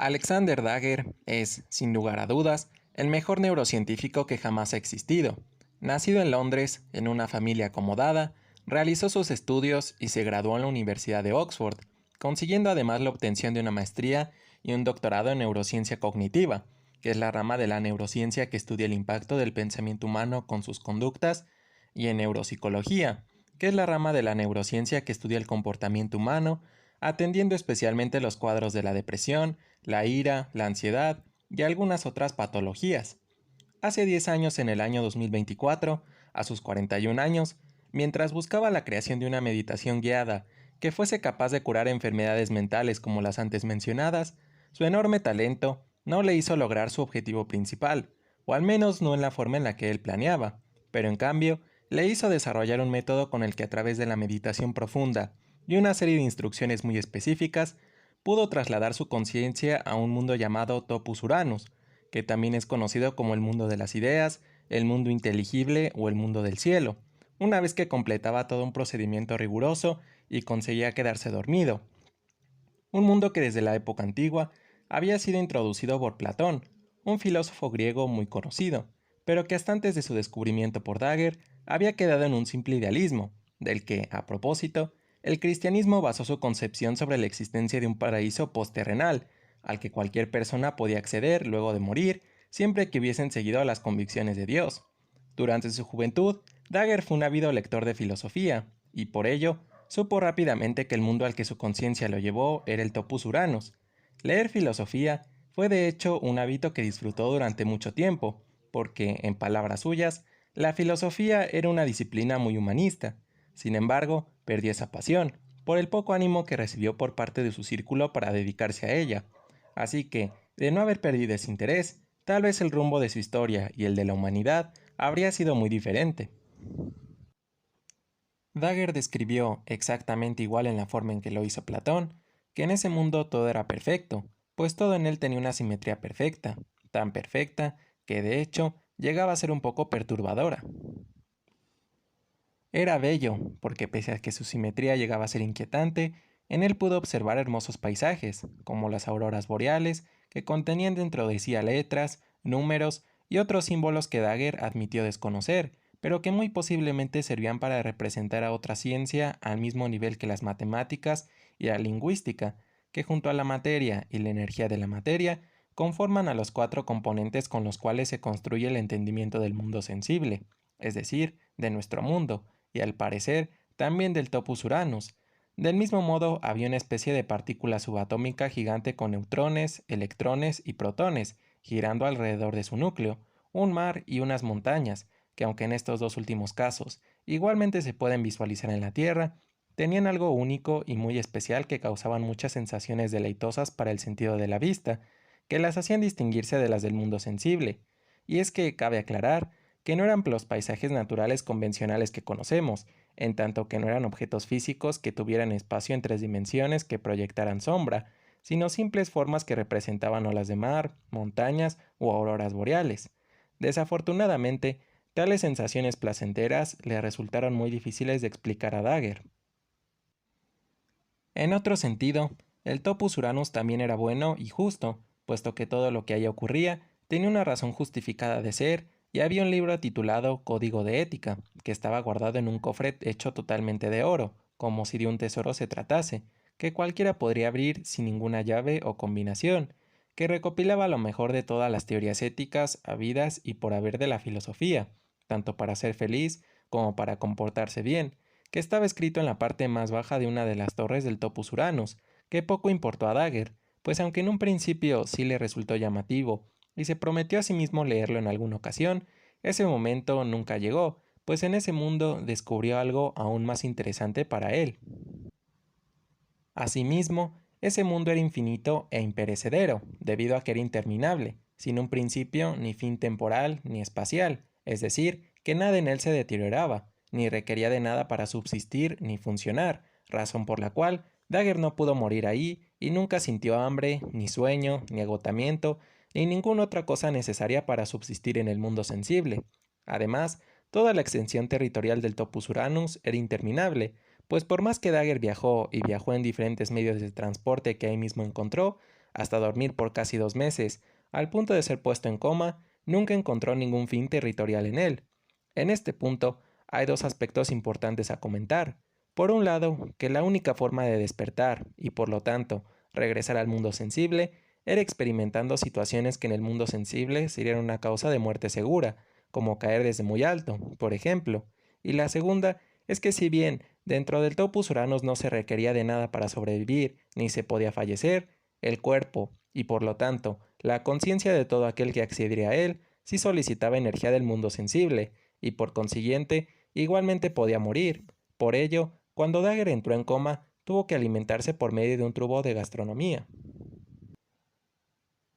Alexander Dagger es, sin lugar a dudas, el mejor neurocientífico que jamás ha existido. Nacido en Londres, en una familia acomodada, realizó sus estudios y se graduó en la Universidad de Oxford, consiguiendo además la obtención de una maestría y un doctorado en neurociencia cognitiva, que es la rama de la neurociencia que estudia el impacto del pensamiento humano con sus conductas, y en neuropsicología, que es la rama de la neurociencia que estudia el comportamiento humano, atendiendo especialmente los cuadros de la depresión, la ira, la ansiedad y algunas otras patologías. Hace 10 años, en el año 2024, a sus 41 años, mientras buscaba la creación de una meditación guiada que fuese capaz de curar enfermedades mentales como las antes mencionadas, su enorme talento no le hizo lograr su objetivo principal, o al menos no en la forma en la que él planeaba, pero en cambio le hizo desarrollar un método con el que a través de la meditación profunda y una serie de instrucciones muy específicas, pudo trasladar su conciencia a un mundo llamado Topus Uranus, que también es conocido como el mundo de las ideas, el mundo inteligible o el mundo del cielo, una vez que completaba todo un procedimiento riguroso y conseguía quedarse dormido. Un mundo que desde la época antigua había sido introducido por Platón, un filósofo griego muy conocido, pero que hasta antes de su descubrimiento por Dagger había quedado en un simple idealismo, del que, a propósito, el cristianismo basó su concepción sobre la existencia de un paraíso postterrenal, al que cualquier persona podía acceder luego de morir, siempre que hubiesen seguido las convicciones de Dios. Durante su juventud, Dagger fue un ávido lector de filosofía, y por ello, supo rápidamente que el mundo al que su conciencia lo llevó era el Topus Uranus. Leer filosofía fue de hecho un hábito que disfrutó durante mucho tiempo, porque, en palabras suyas, la filosofía era una disciplina muy humanista. Sin embargo, perdió esa pasión, por el poco ánimo que recibió por parte de su círculo para dedicarse a ella. Así que, de no haber perdido ese interés, tal vez el rumbo de su historia y el de la humanidad habría sido muy diferente. Dagger describió, exactamente igual en la forma en que lo hizo Platón, que en ese mundo todo era perfecto, pues todo en él tenía una simetría perfecta, tan perfecta que de hecho llegaba a ser un poco perturbadora. Era bello, porque pese a que su simetría llegaba a ser inquietante, en él pudo observar hermosos paisajes, como las auroras boreales, que contenían dentro de sí letras, números y otros símbolos que Dagger admitió desconocer, pero que muy posiblemente servían para representar a otra ciencia al mismo nivel que las matemáticas y la lingüística, que junto a la materia y la energía de la materia, conforman a los cuatro componentes con los cuales se construye el entendimiento del mundo sensible, es decir, de nuestro mundo, y al parecer también del Topus Uranus. Del mismo modo, había una especie de partícula subatómica gigante con neutrones, electrones y protones girando alrededor de su núcleo, un mar y unas montañas, que aunque en estos dos últimos casos igualmente se pueden visualizar en la Tierra, tenían algo único y muy especial que causaban muchas sensaciones deleitosas para el sentido de la vista, que las hacían distinguirse de las del mundo sensible. Y es que cabe aclarar que no eran los paisajes naturales convencionales que conocemos, en tanto que no eran objetos físicos que tuvieran espacio en tres dimensiones que proyectaran sombra, sino simples formas que representaban olas de mar, montañas o auroras boreales. Desafortunadamente, tales sensaciones placenteras le resultaron muy difíciles de explicar a Dagger. En otro sentido, el Topus Uranus también era bueno y justo, puesto que todo lo que allí ocurría tenía una razón justificada de ser, y había un libro titulado Código de Ética, que estaba guardado en un cofre hecho totalmente de oro, como si de un tesoro se tratase, que cualquiera podría abrir sin ninguna llave o combinación, que recopilaba lo mejor de todas las teorías éticas habidas y por haber de la filosofía, tanto para ser feliz como para comportarse bien, que estaba escrito en la parte más baja de una de las torres del Topus Uranus, que poco importó a Dagger, pues aunque en un principio sí le resultó llamativo, y se prometió a sí mismo leerlo en alguna ocasión, ese momento nunca llegó, pues en ese mundo descubrió algo aún más interesante para él. Asimismo, ese mundo era infinito e imperecedero, debido a que era interminable, sin un principio ni fin temporal ni espacial, es decir, que nada en él se deterioraba, ni requería de nada para subsistir ni funcionar, razón por la cual Dagger no pudo morir ahí y nunca sintió hambre, ni sueño, ni agotamiento, ni ninguna otra cosa necesaria para subsistir en el mundo sensible. Además, toda la extensión territorial del Topus Uranus era interminable, pues por más que Dagger viajó y viajó en diferentes medios de transporte que ahí mismo encontró, hasta dormir por casi 2 meses, al punto de ser puesto en coma, nunca encontró ningún fin territorial en él. En este punto, hay dos aspectos importantes a comentar. Por un lado, que la única forma de despertar, y por lo tanto, regresar al mundo sensible, era experimentando situaciones que en el mundo sensible serían una causa de muerte segura, como caer desde muy alto, por ejemplo. Y la segunda es que si bien dentro del Topus Uranus no se requería de nada para sobrevivir, ni se podía fallecer, el cuerpo, y por lo tanto, la conciencia de todo aquel que accediera a él, sí solicitaba energía del mundo sensible, y por consiguiente, igualmente podía morir. Por ello, cuando Dagger entró en coma, tuvo que alimentarse por medio de un tubo de gastronomía.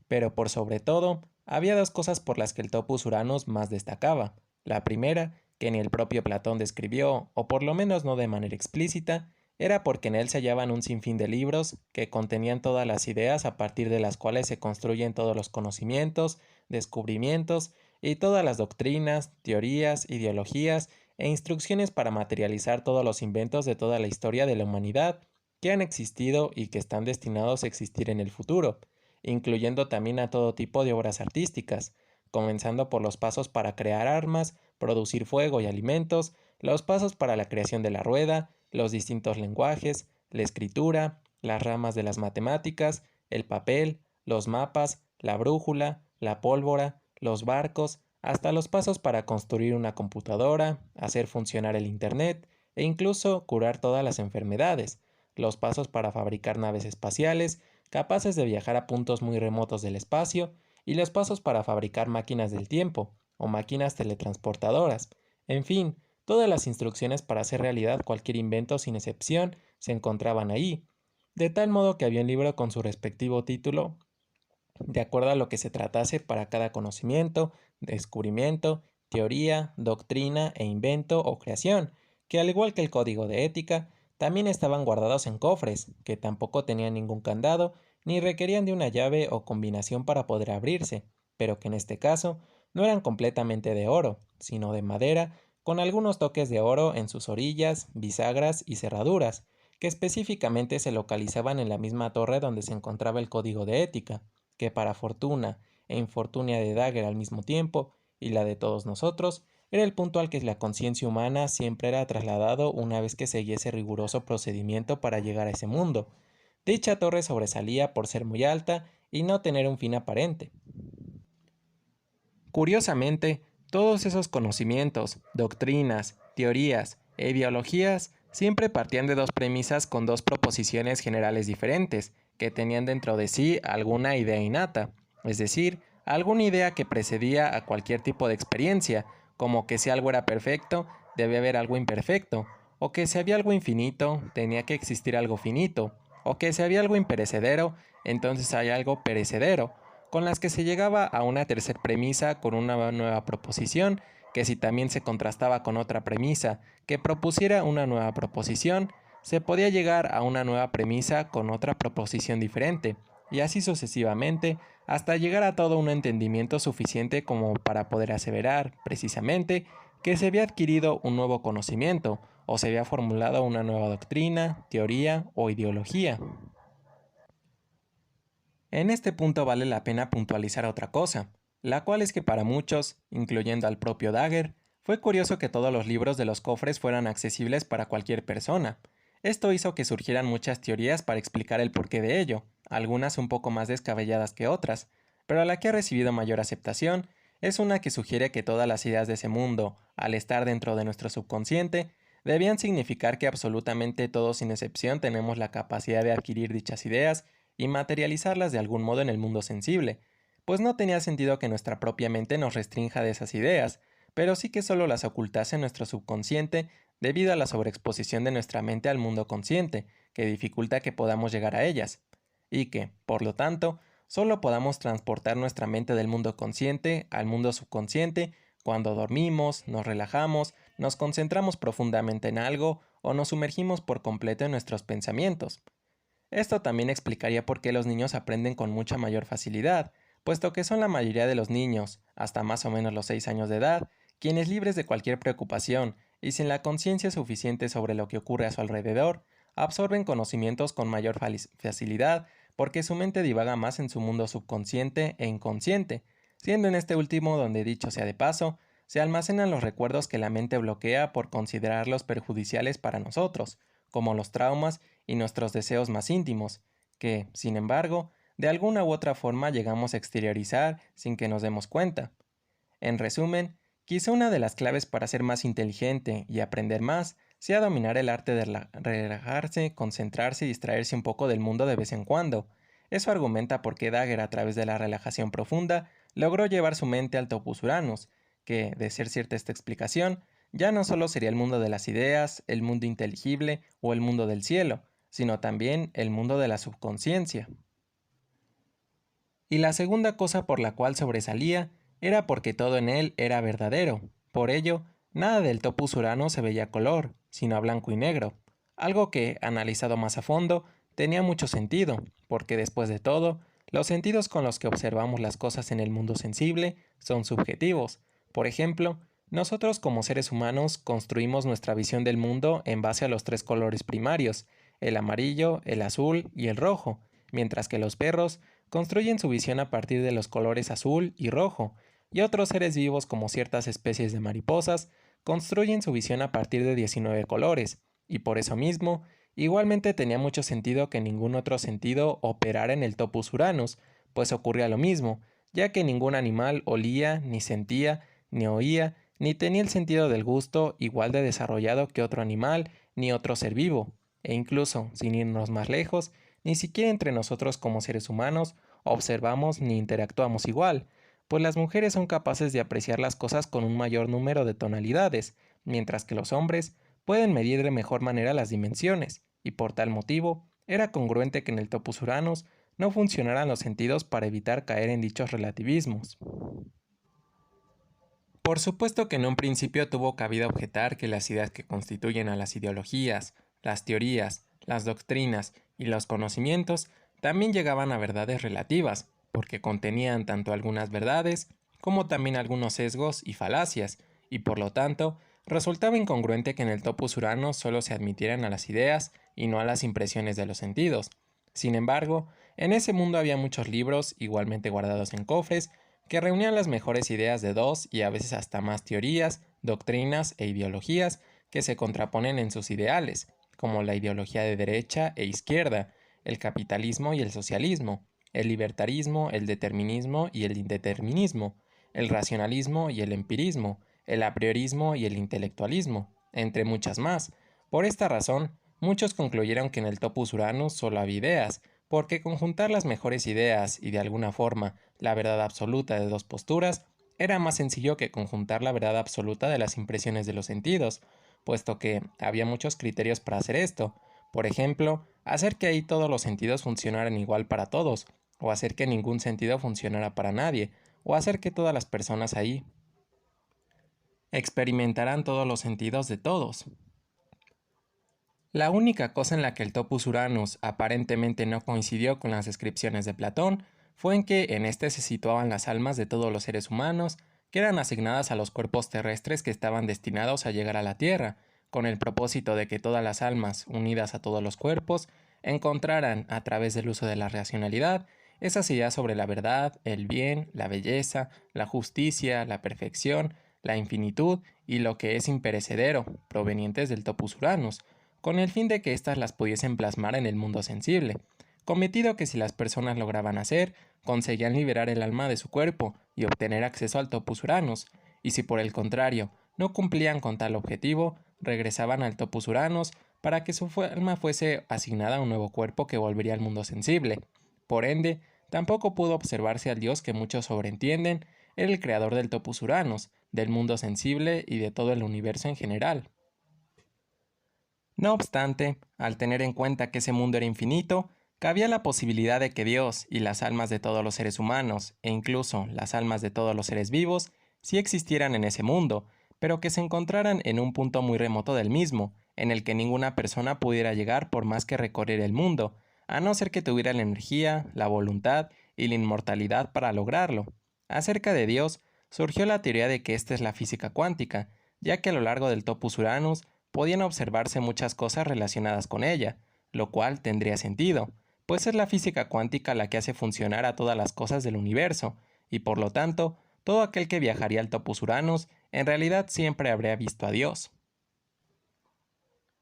Pero por sobre todo, había dos cosas por las que el Topus Uranus más destacaba. La primera, que ni el propio Platón describió, o por lo menos no de manera explícita, era porque en él se hallaban un sinfín de libros que contenían todas las ideas a partir de las cuales se construyen todos los conocimientos, descubrimientos y todas las doctrinas, teorías, ideologías e instrucciones para materializar todos los inventos de toda la historia de la humanidad que han existido y que están destinados a existir en el futuro, incluyendo también a todo tipo de obras artísticas, comenzando por los pasos para crear armas, producir fuego y alimentos, los pasos para la creación de la rueda, los distintos lenguajes, la escritura, las ramas de las matemáticas, el papel, los mapas, la brújula, la pólvora, los barcos, hasta los pasos para construir una computadora, hacer funcionar el Internet e incluso curar todas las enfermedades, los pasos para fabricar naves espaciales, capaces de viajar a puntos muy remotos del espacio, y los pasos para fabricar máquinas del tiempo, o máquinas teletransportadoras. En fin, todas las instrucciones para hacer realidad cualquier invento sin excepción se encontraban ahí, de tal modo que había un libro con su respectivo título, de acuerdo a lo que se tratase para cada conocimiento, descubrimiento, teoría, doctrina e invento o creación, que al igual que el código de ética, también estaban guardados en cofres, que tampoco tenían ningún candado, ni requerían de una llave o combinación para poder abrirse, pero que en este caso no eran completamente de oro, sino de madera, con algunos toques de oro en sus orillas, bisagras y cerraduras, que específicamente se localizaban en la misma torre donde se encontraba el código de ética, que para fortuna e infortunia de Dagger al mismo tiempo, y la de todos nosotros, era el punto al que la conciencia humana siempre era trasladado una vez que seguía ese riguroso procedimiento para llegar a ese mundo. Dicha torre sobresalía por ser muy alta y no tener un fin aparente. Curiosamente, todos esos conocimientos, doctrinas, teorías e ideologías siempre partían de dos premisas con dos proposiciones generales diferentes, que tenían dentro de sí alguna idea innata, es decir, alguna idea que precedía a cualquier tipo de experiencia, como que si algo era perfecto, debía haber algo imperfecto, o que si había algo infinito, tenía que existir algo finito, o que si había algo imperecedero, entonces hay algo perecedero, con las que se llegaba a una tercera premisa con una nueva proposición, que si también se contrastaba con otra premisa que propusiera una nueva proposición, se podía llegar a una nueva premisa con otra proposición diferente, y así sucesivamente, hasta llegar a todo un entendimiento suficiente como para poder aseverar, precisamente, que se había adquirido un nuevo conocimiento, o se había formulado una nueva doctrina, teoría o ideología. En este punto vale la pena puntualizar otra cosa, la cual es que para muchos, incluyendo al propio Dagger, fue curioso que todos los libros de los cofres fueran accesibles para cualquier persona. Esto hizo que surgieran muchas teorías para explicar el porqué de ello, algunas un poco más descabelladas que otras, pero la que ha recibido mayor aceptación es una que sugiere que todas las ideas de ese mundo, al estar dentro de nuestro subconsciente, debían significar que absolutamente todos sin excepción tenemos la capacidad de adquirir dichas ideas y materializarlas de algún modo en el mundo sensible, pues no tenía sentido que nuestra propia mente nos restrinja de esas ideas, pero sí que solo las ocultase en nuestro subconsciente debido a la sobreexposición de nuestra mente al mundo consciente, que dificulta que podamos llegar a ellas, y que, por lo tanto, solo podamos transportar nuestra mente del mundo consciente al mundo subconsciente cuando dormimos, nos relajamos, nos concentramos profundamente en algo o nos sumergimos por completo en nuestros pensamientos. Esto también explicaría por qué los niños aprenden con mucha mayor facilidad, puesto que son la mayoría de los niños, hasta más o menos los 6 años de edad, quienes libres de cualquier preocupación y sin la conciencia suficiente sobre lo que ocurre a su alrededor, absorben conocimientos con mayor facilidad porque su mente divaga más en su mundo subconsciente e inconsciente, siendo en este último donde, dicho sea de paso, se almacenan los recuerdos que la mente bloquea por considerarlos perjudiciales para nosotros, como los traumas y nuestros deseos más íntimos, que, sin embargo, de alguna u otra forma llegamos a exteriorizar sin que nos demos cuenta. En resumen, quizá una de las claves para ser más inteligente y aprender más sea dominar el arte de relajarse, concentrarse y distraerse un poco del mundo de vez en cuando. Eso argumenta por qué Dagger, a través de la relajación profunda, logró llevar su mente al Topus Uranus, que, de ser cierta esta explicación, ya no solo sería el mundo de las ideas, el mundo inteligible o el mundo del cielo, sino también el mundo de la subconsciencia. Y la segunda cosa por la cual sobresalía era porque todo en él era verdadero. Por ello, nada del Topus Uranus se veía a color, sino a blanco y negro, algo que, analizado más a fondo, tenía mucho sentido, porque después de todo, los sentidos con los que observamos las cosas en el mundo sensible son subjetivos. Por ejemplo, nosotros como seres humanos construimos nuestra visión del mundo en base a los tres colores primarios, el amarillo, el azul y el rojo, mientras que los perros construyen su visión a partir de los colores azul y rojo, y otros seres vivos como ciertas especies de mariposas construyen su visión a partir de 19 colores, y por eso mismo, igualmente tenía mucho sentido que ningún otro sentido operara en el Topus Uranus, pues ocurría lo mismo, ya que ningún animal olía, ni sentía, ni oía, ni tenía el sentido del gusto igual de desarrollado que otro animal, ni otro ser vivo, e incluso, sin irnos más lejos, ni siquiera entre nosotros como seres humanos observamos ni interactuamos igual, pues las mujeres son capaces de apreciar las cosas con un mayor número de tonalidades, mientras que los hombres pueden medir de mejor manera las dimensiones, y por tal motivo era congruente que en el Topus Uranus no funcionaran los sentidos para evitar caer en dichos relativismos. Por supuesto que en un principio tuvo cabida objetar que las ideas que constituyen a las ideologías, las teorías, las doctrinas y los conocimientos también llegaban a verdades relativas, porque contenían tanto algunas verdades como también algunos sesgos y falacias, y por lo tanto resultaba incongruente que en el Topus Uranus solo se admitieran a las ideas y no a las impresiones de los sentidos. Sin embargo, en ese mundo había muchos libros, igualmente guardados en cofres, que reunían las mejores ideas de dos y a veces hasta más teorías, doctrinas e ideologías que se contraponen en sus ideales, como la ideología de derecha e izquierda, el capitalismo y el socialismo, el libertarismo, el determinismo y el indeterminismo, el racionalismo y el empirismo, el apriorismo y el intelectualismo, entre muchas más. Por esta razón, muchos concluyeron que en el Topus Uranus solo había ideas, porque conjuntar las mejores ideas y de alguna forma la verdad absoluta de dos posturas era más sencillo que conjuntar la verdad absoluta de las impresiones de los sentidos, puesto que había muchos criterios para hacer esto. Por ejemplo, hacer que ahí todos los sentidos funcionaran igual para todos, o hacer que ningún sentido funcionara para nadie, o hacer que todas las personas ahí experimentaran todos los sentidos de todos. La única cosa en la que el Topus Uranus aparentemente no coincidió con las descripciones de Platón fue en que en este se situaban las almas de todos los seres humanos que eran asignadas a los cuerpos terrestres que estaban destinados a llegar a la Tierra, con el propósito de que todas las almas, unidas a todos los cuerpos, encontraran, a través del uso de la racionalidad, esas ideas sobre la verdad, el bien, la belleza, la justicia, la perfección, la infinitud y lo que es imperecedero, provenientes del Topus Uranus, con el fin de que éstas las pudiesen plasmar en el mundo sensible, cometido que si las personas lograban hacer, conseguían liberar el alma de su cuerpo y obtener acceso al Topus Uranus, y si por el contrario no cumplían con tal objetivo, regresaban al Topus Uranus para que su alma fuese asignada a un nuevo cuerpo que volvería al mundo sensible. Por ende, tampoco pudo observarse al Dios que muchos sobreentienden era el creador del Topus Uranus, del mundo sensible y de todo el universo en general. No obstante, al tener en cuenta que ese mundo era infinito, cabía la posibilidad de que Dios y las almas de todos los seres humanos, e incluso las almas de todos los seres vivos, sí existieran en ese mundo, pero que se encontraran en un punto muy remoto del mismo, en el que ninguna persona pudiera llegar por más que recorrer el mundo, a no ser que tuviera la energía, la voluntad y la inmortalidad para lograrlo. Acerca de Dios, surgió la teoría de que esta es la física cuántica, ya que a lo largo del Topus Uranus podían observarse muchas cosas relacionadas con ella, lo cual tendría sentido, pues es la física cuántica la que hace funcionar a todas las cosas del universo, y por lo tanto, todo aquel que viajaría al Topos Uranus en realidad siempre habría visto a Dios.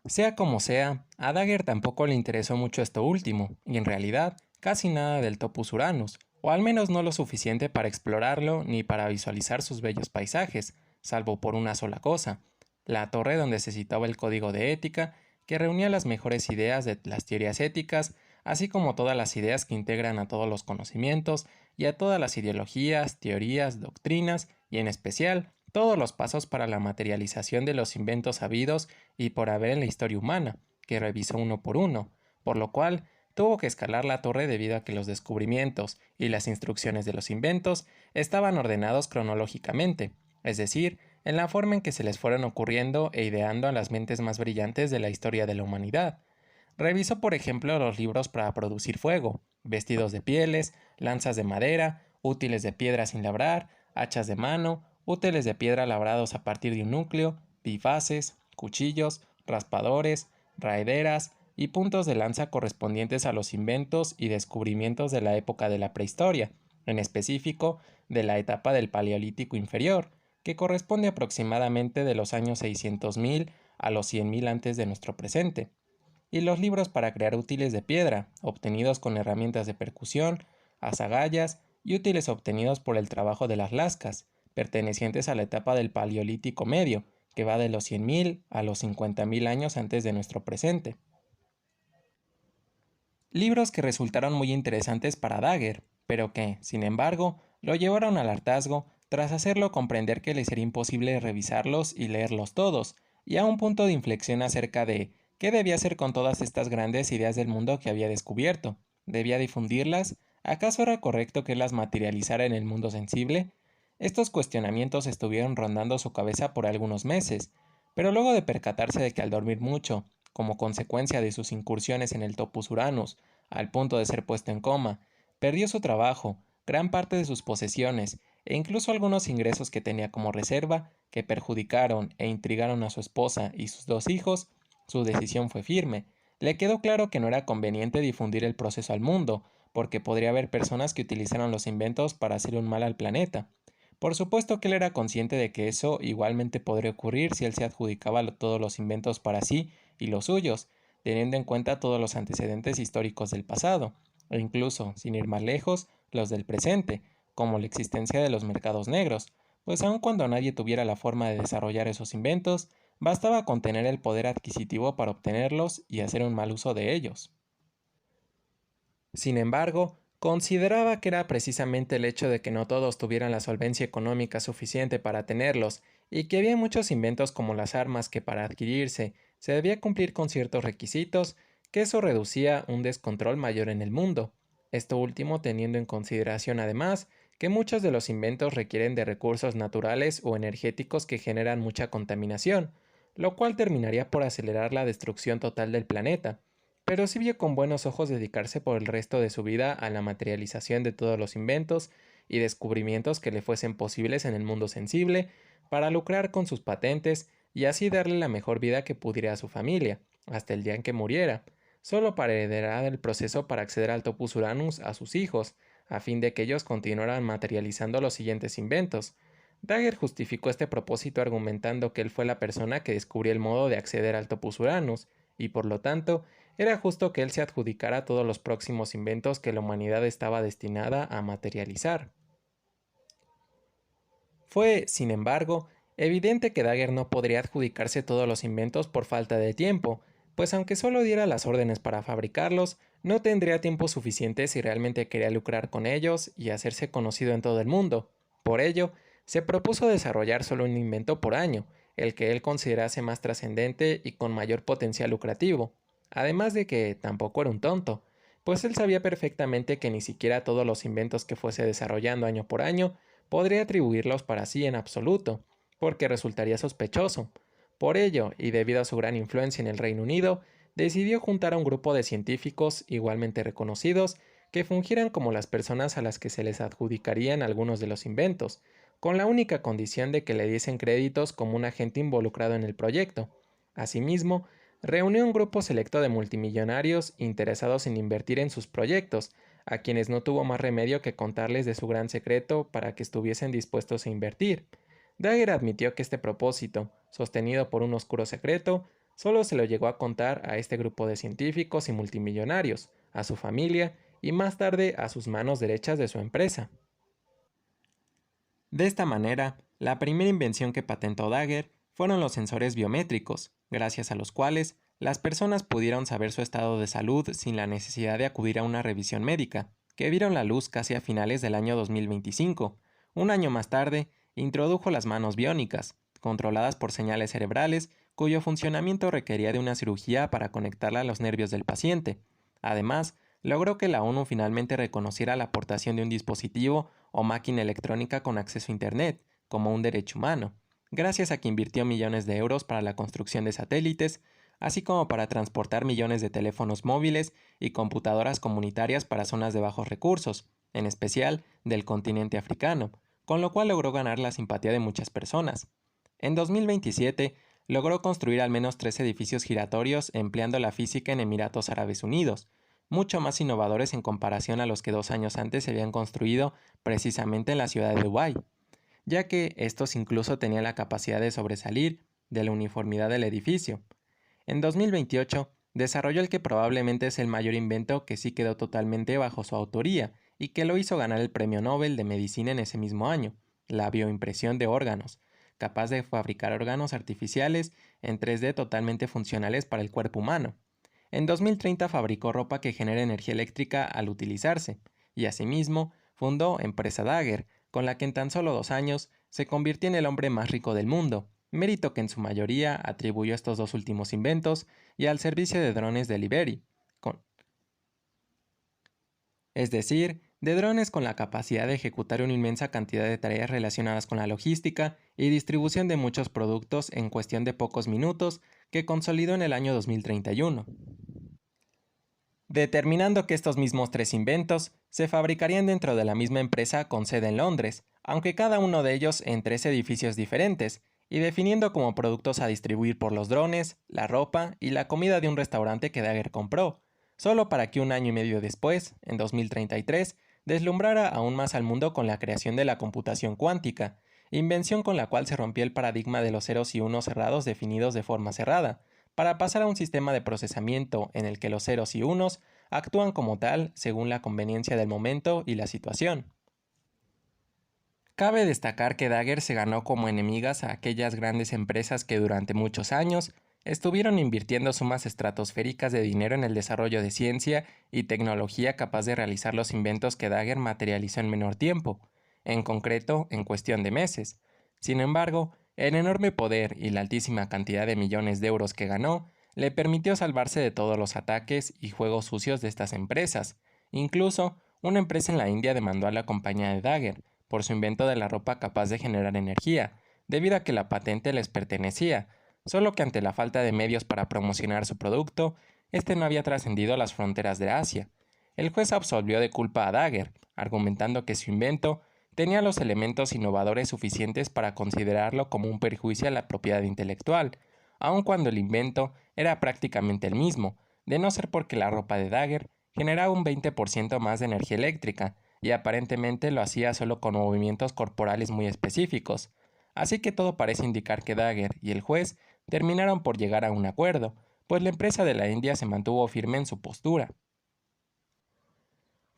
Sea como sea, a Dagger tampoco le interesó mucho esto último, y en realidad casi nada del Topos Uranus, o al menos no lo suficiente para explorarlo ni para visualizar sus bellos paisajes, salvo por una sola cosa, la torre donde se citaba el código de ética, que reunía las mejores ideas de las teorías éticas, así como todas las ideas que integran a todos los conocimientos y a todas las ideologías, teorías, doctrinas, y en especial todos los pasos para la materialización de los inventos sabidos y por haber en la historia humana, que revisó uno por uno, por lo cual tuvo que escalar la torre debido a que los descubrimientos y las instrucciones de los inventos estaban ordenados cronológicamente, es decir, en la forma en que se les fueron ocurriendo e ideando a las mentes más brillantes de la historia de la humanidad. Revisó, por ejemplo, los libros para producir fuego, vestidos de pieles, lanzas de madera, útiles de piedra sin labrar, hachas de mano, útiles de piedra labrados a partir de un núcleo, bifaces, cuchillos, raspadores, raederas y puntos de lanza correspondientes a los inventos y descubrimientos de la época de la prehistoria, en específico de la etapa del Paleolítico inferior, que corresponde aproximadamente de los años 600.000 a los 100.000 antes de nuestro presente, y los libros para crear útiles de piedra, obtenidos con herramientas de percusión, azagallas y útiles obtenidos por el trabajo de las lascas, pertenecientes a la etapa del Paleolítico medio, que va de los 100.000 a los 50.000 años antes de nuestro presente. Libros que resultaron muy interesantes para Dagger, pero que, sin embargo, lo llevaron al hartazgo tras hacerlo comprender que le sería imposible revisarlos y leerlos todos, y a un punto de inflexión acerca de qué debía hacer con todas estas grandes ideas del mundo que había descubierto. ¿Debía difundirlas? ¿Acaso era correcto que las materializara en el mundo sensible? Estos cuestionamientos estuvieron rondando su cabeza por algunos meses, pero luego de percatarse de que al dormir mucho, como consecuencia de sus incursiones en el Topos Uranus, al punto de ser puesto en coma, perdió su trabajo, gran parte de sus posesiones e incluso algunos ingresos que tenía como reserva, que perjudicaron e intrigaron a su esposa y sus 2 hijos. Su decisión fue firme. Le quedó claro que no era conveniente difundir el proceso al mundo, porque podría haber personas que utilizaron los inventos para hacer un mal al planeta. Por supuesto que él era consciente de que eso igualmente podría ocurrir si él se adjudicaba todos los inventos para sí y los suyos, teniendo en cuenta todos los antecedentes históricos del pasado, e incluso, sin ir más lejos, los del presente, como la existencia de los mercados negros, pues aun cuando nadie tuviera la forma de desarrollar esos inventos, bastaba con tener el poder adquisitivo para obtenerlos y hacer un mal uso de ellos. Sin embargo, consideraba que era precisamente el hecho de que no todos tuvieran la solvencia económica suficiente para tenerlos, y que había muchos inventos como las armas que para adquirirse se debía cumplir con ciertos requisitos, que eso reducía un descontrol mayor en el mundo. Esto último teniendo en consideración además que muchos de los inventos requieren de recursos naturales o energéticos que generan mucha contaminación, lo cual terminaría por acelerar la destrucción total del planeta, pero sí vio con buenos ojos dedicarse por el resto de su vida a la materialización de todos los inventos y descubrimientos que le fuesen posibles en el mundo sensible, para lucrar con sus patentes y así darle la mejor vida que pudiera a su familia, hasta el día en que muriera, solo para heredar el proceso para acceder al Topos Uranus a sus hijos, a fin de que ellos continuaran materializando los siguientes inventos. Dagger justificó este propósito argumentando que él fue la persona que descubrió el modo de acceder al Topos Uranus, y por lo tanto, era justo que él se adjudicara todos los próximos inventos que la humanidad estaba destinada a materializar. Fue, sin embargo, evidente que Dagger no podría adjudicarse todos los inventos por falta de tiempo, pues aunque solo diera las órdenes para fabricarlos, no tendría tiempo suficiente si realmente quería lucrar con ellos y hacerse conocido en todo el mundo. Por ello, se propuso desarrollar solo un invento por año, el que él considerase más trascendente y con mayor potencial lucrativo. Además de que tampoco era un tonto, pues él sabía perfectamente que ni siquiera todos los inventos que fuese desarrollando año por año podría atribuirlos para sí en absoluto, porque resultaría sospechoso. Por ello, y debido a su gran influencia en el Reino Unido, decidió juntar a un grupo de científicos igualmente reconocidos que fungieran como las personas a las que se les adjudicarían algunos de los inventos, con la única condición de que le diesen créditos como un agente involucrado en el proyecto. Asimismo, Reunió un grupo selecto de multimillonarios interesados en invertir en sus proyectos, a quienes no tuvo más remedio que contarles de su gran secreto para que estuviesen dispuestos a invertir. Dagger admitió que este propósito, sostenido por un oscuro secreto, solo se lo llegó a contar a este grupo de científicos y multimillonarios, a su familia y más tarde a sus manos derechas de su empresa. De esta manera, la primera invención que patentó Dagger fueron los sensores biométricos, gracias a los cuales las personas pudieron saber su estado de salud sin la necesidad de acudir a una revisión médica, que vieron la luz casi a finales del año 2025. Un año más tarde, introdujo las manos biónicas, controladas por señales cerebrales, cuyo funcionamiento requería de una cirugía para conectarla a los nervios del paciente. Además, logró que la ONU finalmente reconociera la aportación de un dispositivo o máquina electrónica con acceso a Internet como un derecho humano, gracias a que invirtió millones de euros para la construcción de satélites, así como para transportar millones de teléfonos móviles y computadoras comunitarias para zonas de bajos recursos, en especial del continente africano, con lo cual logró ganar la simpatía de muchas personas. En 2027, logró construir al menos 3 edificios giratorios empleando la física en Emiratos Árabes Unidos, mucho más innovadores en comparación a los que 2 años antes se habían construido precisamente en la ciudad de Dubái, ya que estos incluso tenían la capacidad de sobresalir de la uniformidad del edificio. En 2028, desarrolló el que probablemente es el mayor invento que sí quedó totalmente bajo su autoría y que lo hizo ganar el Premio Nobel de Medicina en ese mismo año, la bioimpresión de órganos, capaz de fabricar órganos artificiales en 3D totalmente funcionales para el cuerpo humano. En 2030 fabricó ropa que genera energía eléctrica al utilizarse, y asimismo fundó Empresa Dagger, con la que en tan solo 2 años se convirtió en el hombre más rico del mundo, mérito que en su mayoría atribuyó a estos 2 últimos inventos y al servicio de drones Delivery, es decir, de drones con la capacidad de ejecutar una inmensa cantidad de tareas relacionadas con la logística y distribución de muchos productos en cuestión de pocos minutos, que consolidó en el año 2031. Determinando que estos mismos 3 inventos se fabricarían dentro de la misma empresa con sede en Londres, aunque cada uno de ellos en 3 edificios diferentes, y definiendo como productos a distribuir por los drones, la ropa y la comida de un restaurante que Dagger compró, solo para que un año y medio después, en 2033, deslumbrara aún más al mundo con la creación de la computación cuántica, invención con la cual se rompió el paradigma de los ceros y unos cerrados definidos de forma cerrada, para pasar a un sistema de procesamiento en el que los ceros y unos actúan como tal según la conveniencia del momento y la situación. Cabe destacar que Dagger se ganó como enemigas a aquellas grandes empresas que durante muchos años estuvieron invirtiendo sumas estratosféricas de dinero en el desarrollo de ciencia y tecnología capaz de realizar los inventos que Dagger materializó en menor tiempo, en concreto en cuestión de meses. Sin embargo, el enorme poder y la altísima cantidad de millones de euros que ganó le permitió salvarse de todos los ataques y juegos sucios de estas empresas. Incluso, una empresa en la India demandó a la compañía de Dagger por su invento de la ropa capaz de generar energía, debido a que la patente les pertenecía, solo que ante la falta de medios para promocionar su producto, este no había trascendido las fronteras de Asia. El juez absolvió de culpa a Dagger, argumentando que su invento tenía los elementos innovadores suficientes para considerarlo como un perjuicio a la propiedad intelectual, aun cuando el invento era prácticamente el mismo, de no ser porque la ropa de Dagger generaba un 20% más de energía eléctrica, y aparentemente lo hacía solo con movimientos corporales muy específicos. Así que todo parece indicar que Dagger y el juez terminaron por llegar a un acuerdo, pues la empresa de la India se mantuvo firme en su postura.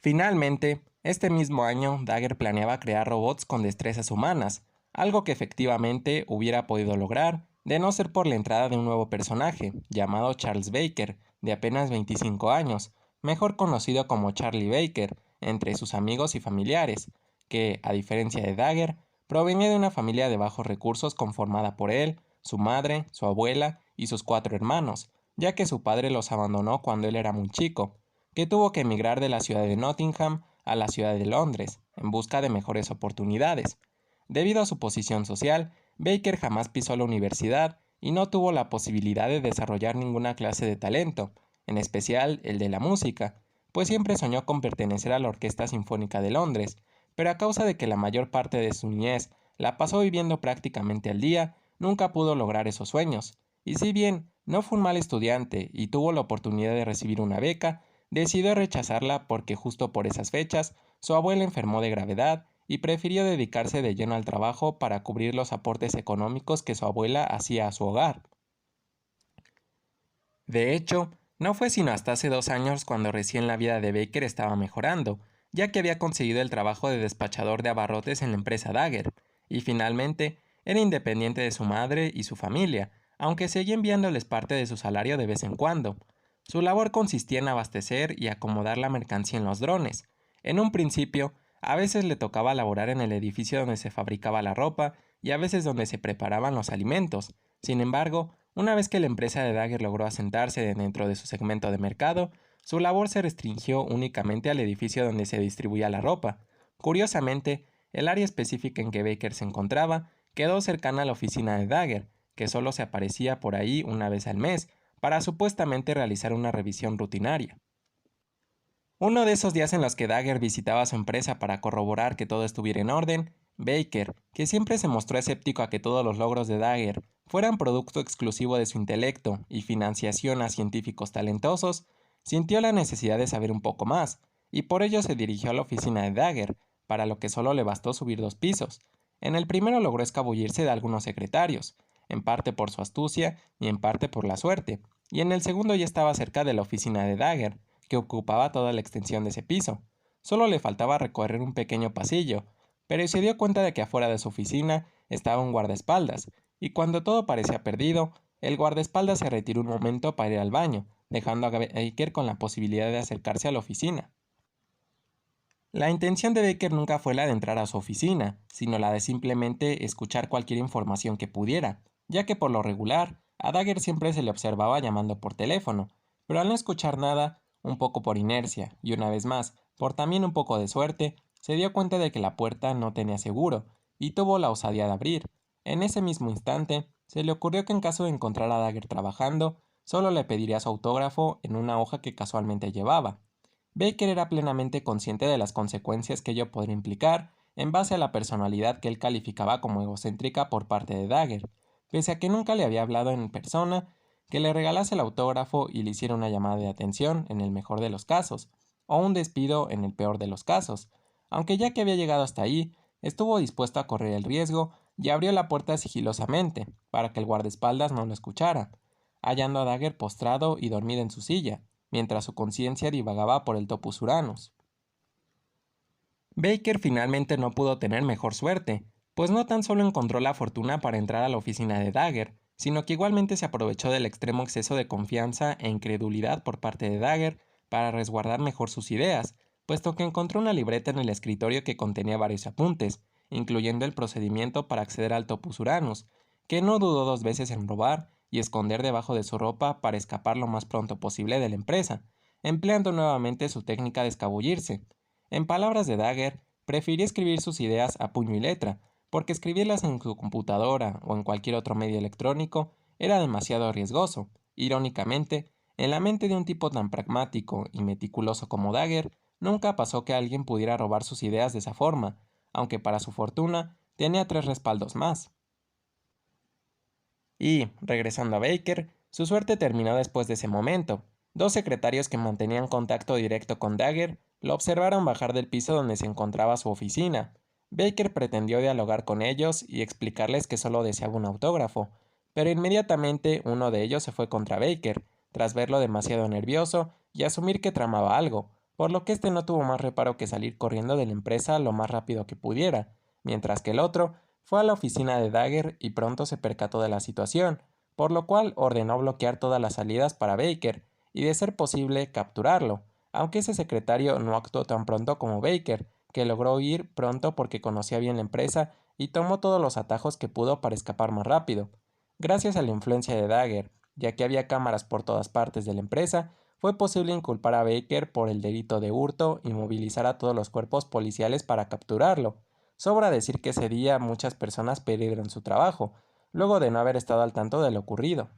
Finalmente, este mismo año, Dagger planeaba crear robots con destrezas humanas, algo que efectivamente hubiera podido lograr, de no ser por la entrada de un nuevo personaje, llamado Charles Baker, de apenas 25 años, mejor conocido como Charlie Baker, entre sus amigos y familiares, que, a diferencia de Dagger, provenía de una familia de bajos recursos conformada por él, su madre, su abuela y sus 4 hermanos, ya que su padre los abandonó cuando él era muy chico, que tuvo que emigrar de la ciudad de Nottingham a la ciudad de Londres, en busca de mejores oportunidades. Debido a su posición social, Baker jamás pisó la universidad y no tuvo la posibilidad de desarrollar ninguna clase de talento, en especial el de la música, pues siempre soñó con pertenecer a la Orquesta Sinfónica de Londres, pero a causa de que la mayor parte de su niñez la pasó viviendo prácticamente al día, nunca pudo lograr esos sueños, y si bien no fue un mal estudiante y tuvo la oportunidad de recibir una beca, decidió rechazarla porque justo por esas fechas su abuela enfermó de gravedad y prefirió dedicarse de lleno al trabajo para cubrir los aportes económicos que su abuela hacía a su hogar. De hecho, no fue sino hasta hace 2 años cuando recién la vida de Baker estaba mejorando, ya que había conseguido el trabajo de despachador de abarrotes en la empresa Dagger, y finalmente era independiente de su madre y su familia, aunque seguía enviándoles parte de su salario de vez en cuando. Su labor consistía en abastecer y acomodar la mercancía en los drones. En un principio, a veces le tocaba laborar en el edificio donde se fabricaba la ropa y a veces donde se preparaban los alimentos. Sin embargo, una vez que la empresa de Dagger logró asentarse dentro de su segmento de mercado, su labor se restringió únicamente al edificio donde se distribuía la ropa. Curiosamente, el área específica en que Baker se encontraba quedó cercana a la oficina de Dagger, que solo se aparecía por ahí una vez al mes, para supuestamente realizar una revisión rutinaria. Uno de esos días en los que Dagger visitaba su empresa para corroborar que todo estuviera en orden, Baker, que siempre se mostró escéptico a que todos los logros de Dagger fueran producto exclusivo de su intelecto y financiación a científicos talentosos, sintió la necesidad de saber un poco más, y por ello se dirigió a la oficina de Dagger, para lo que solo le bastó subir 2 pisos. En el primero logró escabullirse de algunos secretarios, en parte por su astucia y en parte por la suerte, y en el segundo ya estaba cerca de la oficina de Dagger, que ocupaba toda la extensión de ese piso. Solo le faltaba recorrer un pequeño pasillo, pero se dio cuenta de que afuera de su oficina estaba un guardaespaldas, y cuando todo parecía perdido, el guardaespaldas se retiró un momento para ir al baño, dejando a Baker con la posibilidad de acercarse a la oficina. La intención de Baker nunca fue la de entrar a su oficina, sino la de simplemente escuchar cualquier información que pudiera, ya que por lo regular, a Dagger siempre se le observaba llamando por teléfono, pero al no escuchar nada, un poco por inercia, y una vez más, por también un poco de suerte, se dio cuenta de que la puerta no tenía seguro, y tuvo la osadía de abrir. En ese mismo instante, se le ocurrió que en caso de encontrar a Dagger trabajando, solo le pediría su autógrafo en una hoja que casualmente llevaba. Baker era plenamente consciente de las consecuencias que ello podría implicar en base a la personalidad que él calificaba como egocéntrica por parte de Dagger, pese a que nunca le había hablado en persona, que le regalase el autógrafo y le hiciera una llamada de atención en el mejor de los casos, o un despido en el peor de los casos. Aunque ya que había llegado hasta ahí, estuvo dispuesto a correr el riesgo y abrió la puerta sigilosamente, para que el guardaespaldas no lo escuchara, hallando a Dagger postrado y dormido en su silla, mientras su conciencia divagaba por el Topus Uranus. Baker finalmente no pudo tener mejor suerte, pues no tan solo encontró la fortuna para entrar a la oficina de Dagger, sino que igualmente se aprovechó del extremo exceso de confianza e incredulidad por parte de Dagger para resguardar mejor sus ideas, puesto que encontró una libreta en el escritorio que contenía varios apuntes, incluyendo el procedimiento para acceder al Topus Uranus, que no dudó 2 veces en robar y esconder debajo de su ropa para escapar lo más pronto posible de la empresa, empleando nuevamente su técnica de escabullirse. En palabras de Dagger, prefirió escribir sus ideas a puño y letra, porque escribirlas en su computadora o en cualquier otro medio electrónico era demasiado riesgoso. Irónicamente, en la mente de un tipo tan pragmático y meticuloso como Dagger, nunca pasó que alguien pudiera robar sus ideas de esa forma, aunque para su fortuna tenía 3 respaldos más. Y, regresando a Baker, su suerte terminó después de ese momento. 2 secretarios que mantenían contacto directo con Dagger lo observaron bajar del piso donde se encontraba su oficina. Baker pretendió dialogar con ellos y explicarles que solo deseaba un autógrafo, pero inmediatamente uno de ellos se fue contra Baker, tras verlo demasiado nervioso y asumir que tramaba algo, por lo que este no tuvo más reparo que salir corriendo de la empresa lo más rápido que pudiera, mientras que el otro fue a la oficina de Dagger y pronto se percató de la situación, por lo cual ordenó bloquear todas las salidas para Baker y, de ser posible, capturarlo, aunque ese secretario no actuó tan pronto como Baker, que logró huir pronto porque conocía bien la empresa y tomó todos los atajos que pudo para escapar más rápido. Gracias a la influencia de Dagger, ya que había cámaras por todas partes de la empresa, fue posible inculpar a Baker por el delito de hurto y movilizar a todos los cuerpos policiales para capturarlo. Sobra decir que ese día muchas personas perdieron su trabajo, luego de no haber estado al tanto de lo ocurrido.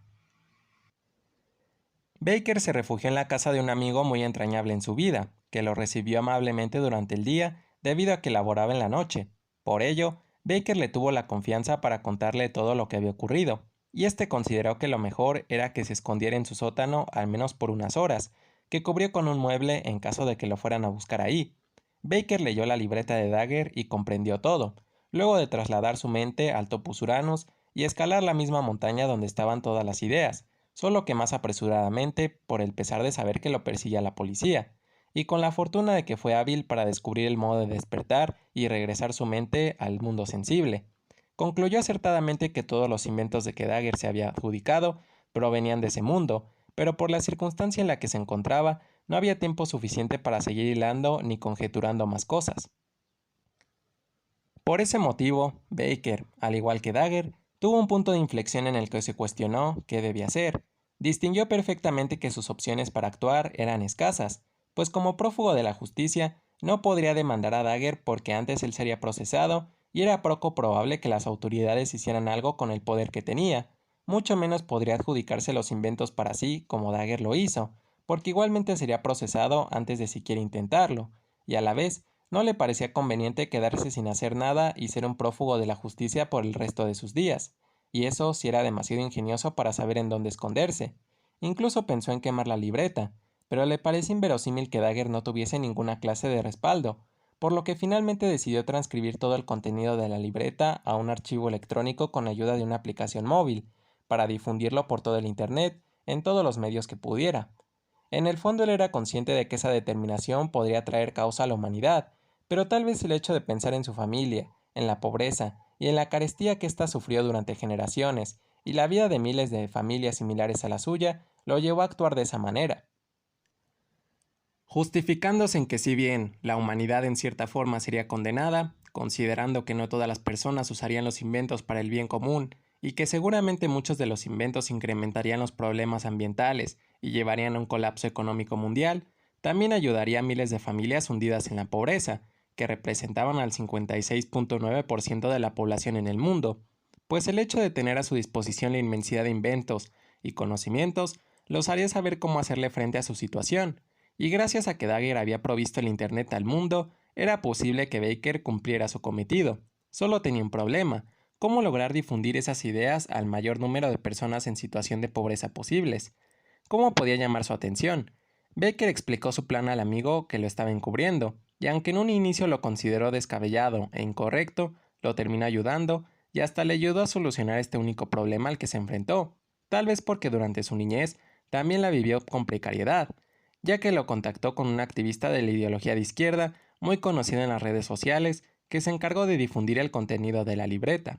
Baker se refugió en la casa de un amigo muy entrañable en su vida, que lo recibió amablemente durante el día debido a que laboraba en la noche. Por ello, Baker le tuvo la confianza para contarle todo lo que había ocurrido, y este consideró que lo mejor era que se escondiera en su sótano al menos por unas horas, que cubrió con un mueble en caso de que lo fueran a buscar ahí. Baker leyó la libreta de Dagger y comprendió todo, luego de trasladar su mente al Topus Uranus y escalar la misma montaña donde estaban todas las ideas, solo que más apresuradamente por el pesar de saber que lo perseguía la policía, y con la fortuna de que fue hábil para descubrir el modo de despertar y regresar su mente al mundo sensible. Concluyó acertadamente que todos los inventos de que Dagger se había adjudicado provenían de ese mundo, pero por la circunstancia en la que se encontraba, no había tiempo suficiente para seguir hilando ni conjeturando más cosas. Por ese motivo, Baker, al igual que Dagger, tuvo un punto de inflexión en el que se cuestionó qué debía hacer. Distinguió perfectamente que sus opciones para actuar eran escasas, pues como prófugo de la justicia, no podría demandar a Dagger porque antes él sería procesado y era poco probable que las autoridades hicieran algo con el poder que tenía, mucho menos podría adjudicarse los inventos para sí como Dagger lo hizo, porque igualmente sería procesado antes de siquiera intentarlo, y a la vez no le parecía conveniente quedarse sin hacer nada y ser un prófugo de la justicia por el resto de sus días, y eso sí era demasiado ingenioso para saber en dónde esconderse. Incluso pensó en quemar la libreta, pero le parecía inverosímil que Dagger no tuviese ninguna clase de respaldo, por lo que finalmente decidió transcribir todo el contenido de la libreta a un archivo electrónico con ayuda de una aplicación móvil, para difundirlo por todo el Internet, en todos los medios que pudiera. En el fondo él era consciente de que esa determinación podría traer causa a la humanidad, pero tal vez el hecho de pensar en su familia, en la pobreza y en la carestía que ésta sufrió durante generaciones, y la vida de miles de familias similares a la suya, lo llevó a actuar de esa manera. Justificándose en que si bien la humanidad en cierta forma sería condenada, considerando que no todas las personas usarían los inventos para el bien común, y que seguramente muchos de los inventos incrementarían los problemas ambientales y llevarían a un colapso económico mundial, también ayudaría a miles de familias hundidas en la pobreza, que representaban al 56.9% de la población en el mundo, pues el hecho de tener a su disposición la inmensidad de inventos y conocimientos los haría saber cómo hacerle frente a su situación, y gracias a que Dagger había provisto el Internet al mundo, era posible que Baker cumpliera su cometido. Solo tenía un problema: cómo lograr difundir esas ideas al mayor número de personas en situación de pobreza posibles. ¿Cómo podía llamar su atención? Baker explicó su plan al amigo que lo estaba encubriendo, y aunque en un inicio lo consideró descabellado e incorrecto, lo terminó ayudando y hasta le ayudó a solucionar este único problema al que se enfrentó, tal vez porque durante su niñez también la vivió con precariedad, ya que lo contactó con un activista de la ideología de izquierda muy conocido en las redes sociales que se encargó de difundir el contenido de la libreta.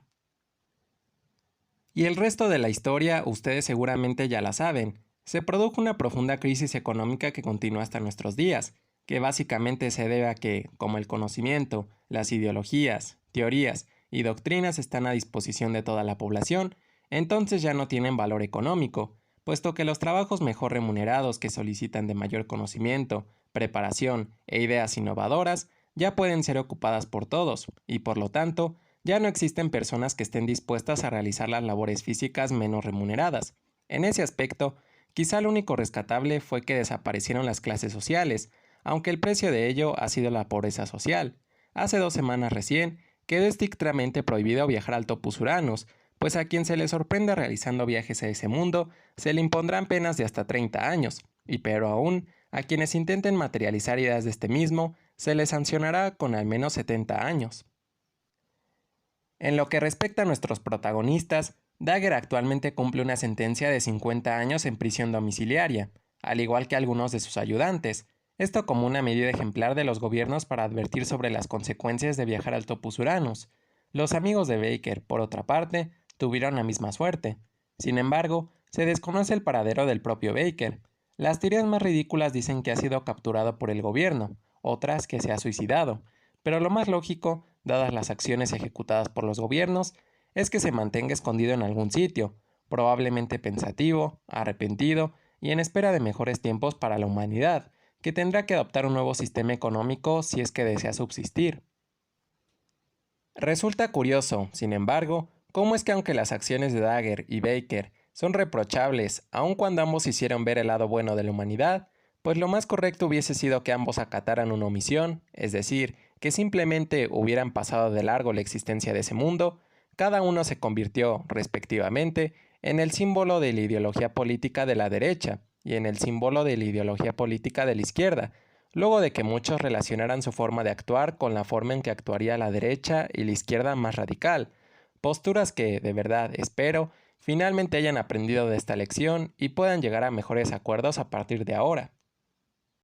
Y el resto de la historia ustedes seguramente ya la saben. Se produjo una profunda crisis económica que continúa hasta nuestros días, que básicamente se debe a que, como el conocimiento, las ideologías, teorías y doctrinas están a disposición de toda la población, entonces ya no tienen valor económico, puesto que los trabajos mejor remunerados que solicitan de mayor conocimiento, preparación e ideas innovadoras ya pueden ser ocupadas por todos, y por lo tanto, ya no existen personas que estén dispuestas a realizar las labores físicas menos remuneradas. En ese aspecto, quizá lo único rescatable fue que desaparecieron las clases sociales, aunque el precio de ello ha sido la pobreza social. Hace 2 semanas recién, quedó estrictamente prohibido viajar al Topus Uranus, pues a quien se le sorprenda realizando viajes a ese mundo, se le impondrán penas de hasta 30 años, y pero aún, a quienes intenten materializar ideas de este mismo, se les sancionará con al menos 70 años. En lo que respecta a nuestros protagonistas, Dagger actualmente cumple una sentencia de 50 años en prisión domiciliaria, al igual que algunos de sus ayudantes, esto como una medida ejemplar de los gobiernos para advertir sobre las consecuencias de viajar al Topus Uranus. Los amigos de Baker, por otra parte, tuvieron la misma suerte. Sin embargo, se desconoce el paradero del propio Baker. Las teorías más ridículas dicen que ha sido capturado por el gobierno, otras que se ha suicidado, pero lo más lógico, dadas las acciones ejecutadas por los gobiernos, es que se mantenga escondido en algún sitio, probablemente pensativo, arrepentido y en espera de mejores tiempos para la humanidad, que tendrá que adoptar un nuevo sistema económico si es que desea subsistir. Resulta curioso, sin embargo, cómo es que aunque las acciones de Dagger y Baker son reprochables, aun cuando ambos hicieron ver el lado bueno de la humanidad, pues lo más correcto hubiese sido que ambos acataran una omisión, es decir, que simplemente hubieran pasado de largo la existencia de ese mundo, cada uno se convirtió, respectivamente, en el símbolo de la ideología política de la derecha y en el símbolo de la ideología política de la izquierda, luego de que muchos relacionaran su forma de actuar con la forma en que actuaría la derecha y la izquierda más radical, posturas que, de verdad, espero, finalmente hayan aprendido de esta lección y puedan llegar a mejores acuerdos a partir de ahora.